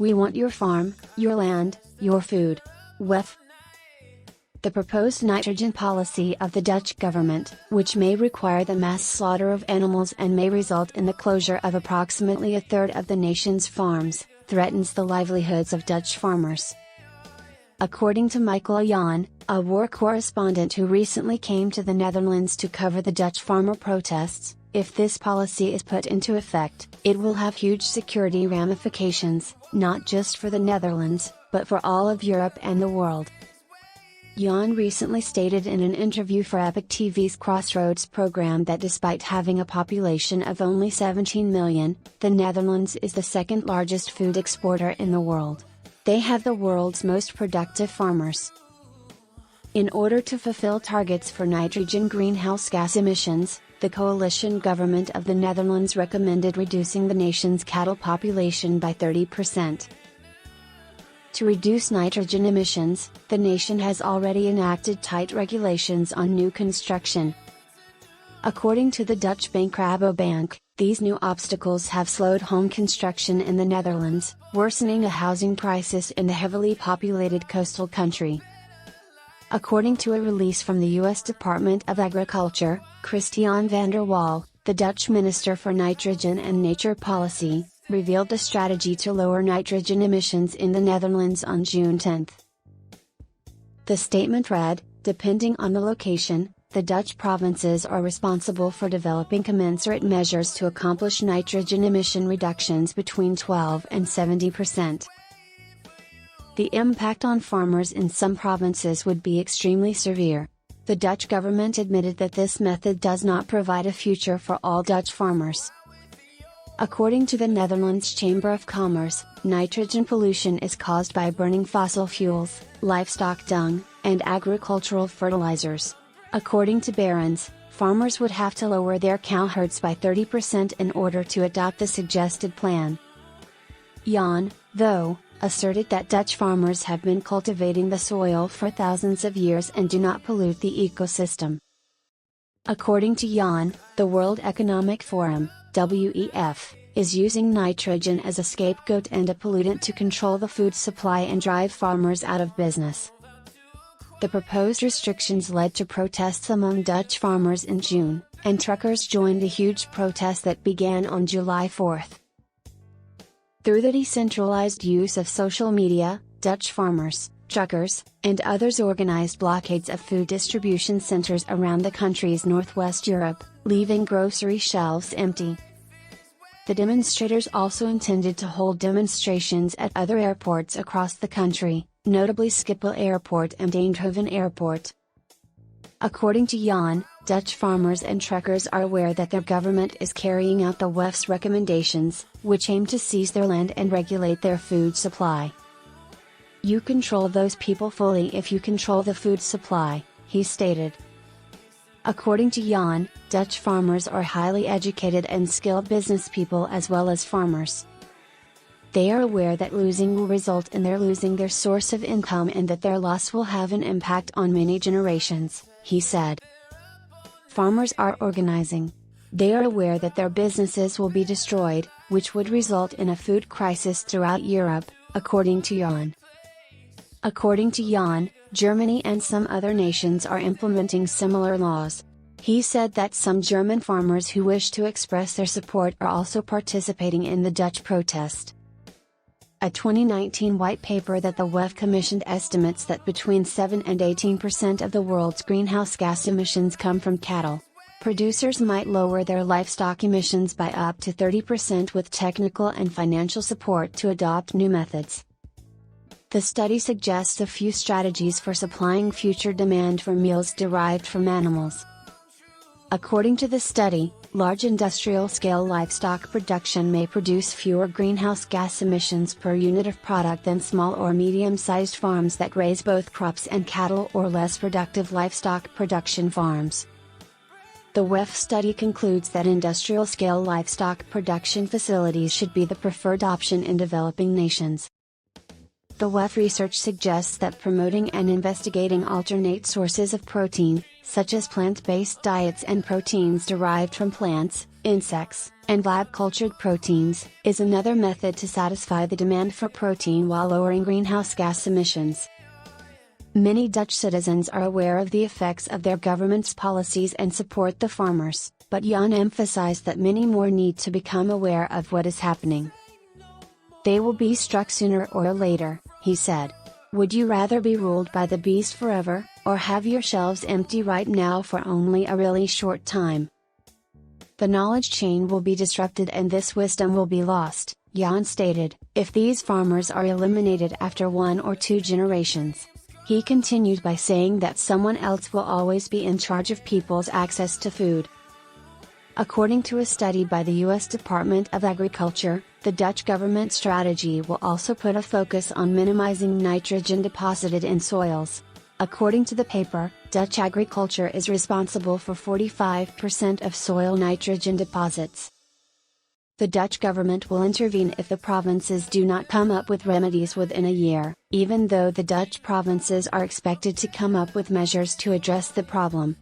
We want your farm, your land, your food. WEF. The proposed nitrogen policy of the Dutch government, which may require the mass slaughter of animals and may result in the closure of approximately a third of the nation's farms, threatens the livelihoods of Dutch farmers. According to Michael Jan, a war correspondent who recently came to the Netherlands to cover the Dutch farmer protests, if this policy is put into effect, it will have huge security ramifications, not just for the Netherlands, but for all of Europe and the world. Jan recently stated in an interview for EpochTV's Crossroads program that despite having a population of only 17 million, the Netherlands is the second largest food exporter in the world. They have the world's most productive farmers. In order to fulfill targets for nitrogen greenhouse gas emissions, the coalition government of the Netherlands recommended reducing the nation's cattle population by 30%. To reduce nitrogen emissions, the nation has already enacted tight regulations on new construction. According to the Dutch bank Rabobank, these new obstacles have slowed home construction in the Netherlands, worsening a housing crisis in the heavily populated coastal country. According to a release from the U.S. Department of Agriculture, Christian van der Wal, the Dutch Minister for Nitrogen and Nature Policy, revealed the strategy to lower nitrogen emissions in the Netherlands on June 10. The statement read, "Depending on the location, the Dutch provinces are responsible for developing commensurate measures to accomplish nitrogen emission reductions between 12 and 70%. The impact on farmers in some provinces would be extremely severe." The Dutch government admitted that this method does not provide a future for all Dutch farmers. According to the Netherlands Chamber of Commerce, nitrogen pollution is caused by burning fossil fuels, livestock dung, and agricultural fertilizers. According to Barons, farmers would have to lower their cow herds by 30% in order to adopt the suggested plan. Jan, though, asserted that Dutch farmers have been cultivating the soil for thousands of years and do not pollute the ecosystem. According to Jan, the World Economic Forum, WEF, is using nitrogen as a scapegoat and a pollutant to control the food supply and drive farmers out of business. The proposed restrictions led to protests among Dutch farmers in June, and truckers joined a huge protest that began on July 4. Through the decentralized use of social media, Dutch farmers, truckers, and others organized blockades of food distribution centers around the country's northwest Europe, leaving grocery shelves empty. The demonstrators also intended to hold demonstrations at other airports across the country, notably Schiphol Airport and Eindhoven Airport. According to Jan, Dutch farmers and truckers are aware that their government is carrying out the WEF's recommendations, which aim to seize their land and regulate their food supply. "You control those people fully if you control the food supply," he stated. According to Jan, Dutch farmers are highly educated and skilled business people as well as farmers. They are aware that losing will result in their losing their source of income and that their loss will have an impact on many generations, he said. Farmers are organizing. They are aware that their businesses will be destroyed, which would result in a food crisis throughout Europe, according to Jan. According to Jan, Germany and some other nations are implementing similar laws. He said that some German farmers who wish to express their support are also participating in the Dutch protest. A 2019 white paper that the WEF commissioned estimates that between 7 and 18% of the world's greenhouse gas emissions come from cattle. Producers might lower their livestock emissions by up to 30% with technical and financial support to adopt new methods. The study suggests a few strategies for supplying future demand for meals derived from animals. According to the study, large industrial-scale livestock production may produce fewer greenhouse gas emissions per unit of product than small or medium-sized farms that raise both crops and cattle or less productive livestock production farms. The WEF study concludes that industrial-scale livestock production facilities should be the preferred option in developing nations. The WEF research suggests that promoting and investigating alternate sources of protein, such as plant-based diets and proteins derived from plants, insects, and lab-cultured proteins, is another method to satisfy the demand for protein while lowering greenhouse gas emissions. Many Dutch citizens are aware of the effects of their government's policies and support the farmers, but Jan emphasized that many more need to become aware of what is happening. They will be struck sooner or later, he said. Would you rather be ruled by the beast forever, or have your shelves empty right now for only a really short time? The knowledge chain will be disrupted and this wisdom will be lost, Jan stated, if these farmers are eliminated after 1 or 2 generations. He continued by saying that someone else will always be in charge of people's access to food. According to a study by the U.S. Department of Agriculture, the Dutch government strategy will also put a focus on minimizing nitrogen deposited in soils. According to the paper, Dutch agriculture is responsible for 45% of soil nitrogen deposits. The Dutch government will intervene if the provinces do not come up with remedies within a year, even though the Dutch provinces are expected to come up with measures to address the problem.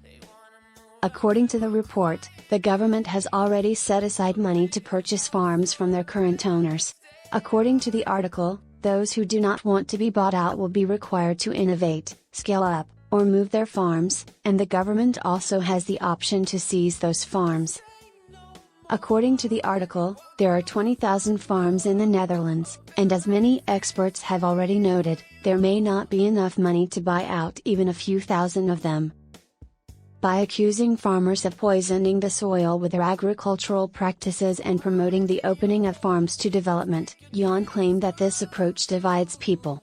According to the report, the government has already set aside money to purchase farms from their current owners. According to the article, those who do not want to be bought out will be required to innovate, scale up, or move their farms, and the government also has the option to seize those farms. According to the article, there are 20,000 farms in the Netherlands, and as many experts have already noted, there may not be enough money to buy out even a few thousand of them. By accusing farmers of poisoning the soil with their agricultural practices and promoting the opening of farms to development, Jan claimed that this approach divides people.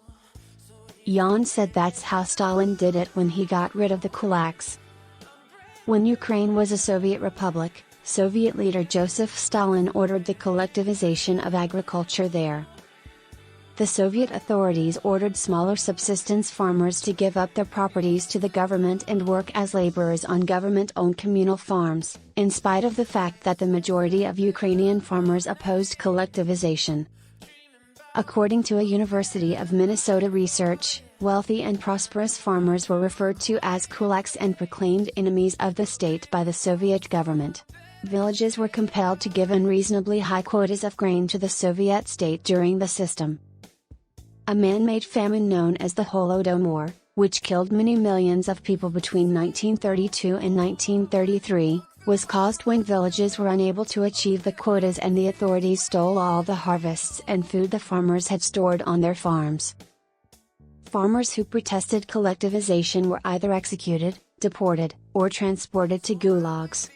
Jan said that's how Stalin did it when he got rid of the kulaks. When Ukraine was a Soviet republic, Soviet leader Joseph Stalin ordered the collectivization of agriculture there. The Soviet authorities ordered smaller subsistence farmers to give up their properties to the government and work as laborers on government-owned communal farms, in spite of the fact that the majority of Ukrainian farmers opposed collectivization. According to a University of Minnesota research, wealthy and prosperous farmers were referred to as kulaks and proclaimed enemies of the state by the Soviet government. Villages were compelled to give unreasonably high quotas of grain to the Soviet state during the system. A man-made famine known as the Holodomor, which killed many millions of people between 1932 and 1933, was caused when villages were unable to achieve the quotas and the authorities stole all the harvests and food the farmers had stored on their farms. Farmers who protested collectivization were either executed, deported, or transported to gulags.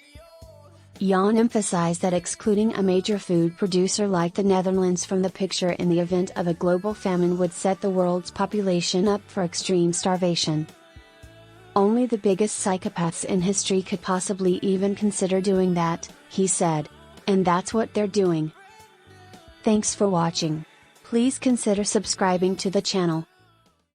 Jan emphasized that excluding a major food producer like the Netherlands from the picture in the event of a global famine would set the world's population up for extreme starvation. Only the biggest psychopaths in history could possibly even consider doing that, he said. And that's what they're doing. Thanks for watching. Please consider subscribing to the channel.